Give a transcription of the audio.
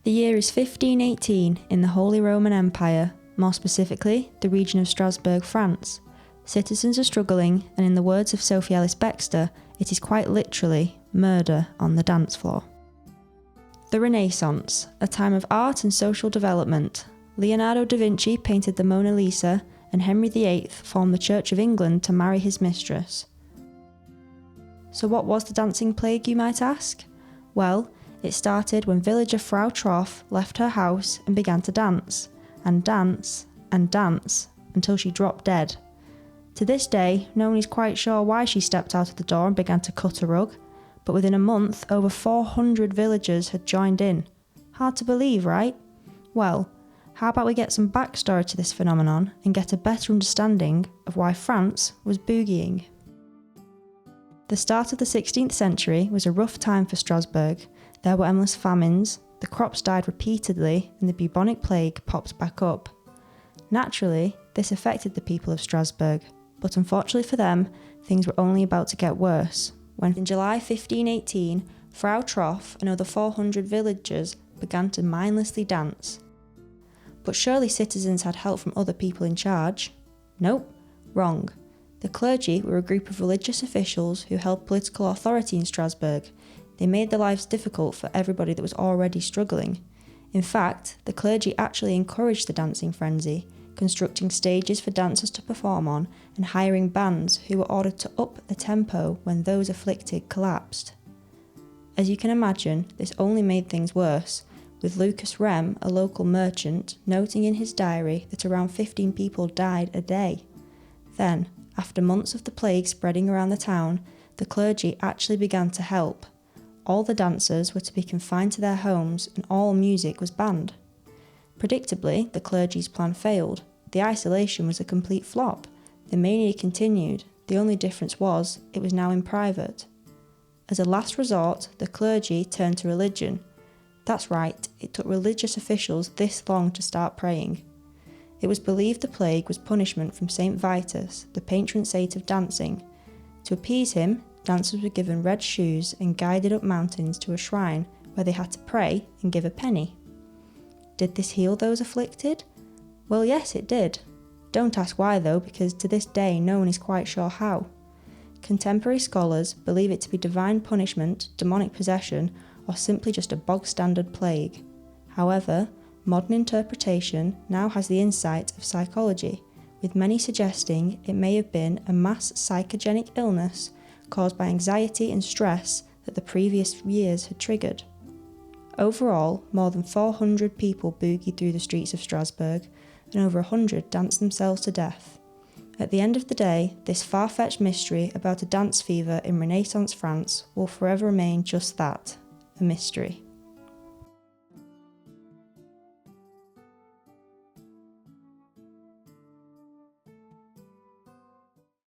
The year is 1518 in the Holy Roman Empire, more specifically the region of Strasbourg, France. Citizens are struggling, and in the words of Sophie Ellis-Bextor, it is quite literally murder on the dance floor. The Renaissance, a time of art and social development. Leonardo da Vinci painted the Mona Lisa, and Henry VIII formed the Church of England to marry his mistress. So what was the dancing plague, you might ask? Well, it started when villager Frau Troff left her house and began to dance, and dance, and dance, until she dropped dead. To this day, no one is quite sure why she stepped out of the door and began to cut a rug, but within a month, over 400 villagers had joined in. Hard to believe, right? Well, how about we get some backstory to this phenomenon and get a better understanding of why France was boogieing. The start of the 16th century was a rough time for Strasbourg. There were endless famines, the crops died repeatedly, and the bubonic plague popped back up. Naturally, this affected the people of Strasbourg, but unfortunately for them, things were only about to get worse, when in July 1518, Frau Troff and other 400 villagers began to mindlessly dance. But surely citizens had help from other people in charge? Nope, wrong. The clergy were a group of religious officials who held political authority in Strasbourg. They made their lives difficult for everybody that was already struggling. In fact, the clergy actually encouraged the dancing frenzy, constructing stages for dancers to perform on and hiring bands who were ordered to up the tempo when those afflicted collapsed. As you can imagine, this only made things worse, with Lucas Rem, a local merchant, noting in his diary that around 15 people died a day. Then, after months of the plague spreading around the town, the clergy actually began to help. All the dancers were to be confined to their homes and all music was banned. Predictably, the clergy's plan failed. The isolation was a complete flop. The mania continued. The only difference was, it was now in private. As a last resort, the clergy turned to religion. That's right, it took religious officials this long to start praying. It was believed the plague was punishment from Saint Vitus, the patron saint of dancing. To appease him, dancers were given red shoes and guided up mountains to a shrine where they had to pray and give a penny. Did this heal those afflicted? Well, yes, it did. Don't ask why though, because to this day no one is quite sure how. Contemporary scholars believe it to be divine punishment, demonic possession, or simply just a bog-standard plague. However, modern interpretation now has the insight of psychology, with many suggesting it may have been a mass psychogenic illness caused by anxiety and stress that the previous years had triggered. Overall, more than 400 people boogied through the streets of Strasbourg, and over 100 danced themselves to death. At the end of the day, this far-fetched mystery about a dance fever in Renaissance France will forever remain just that, a mystery.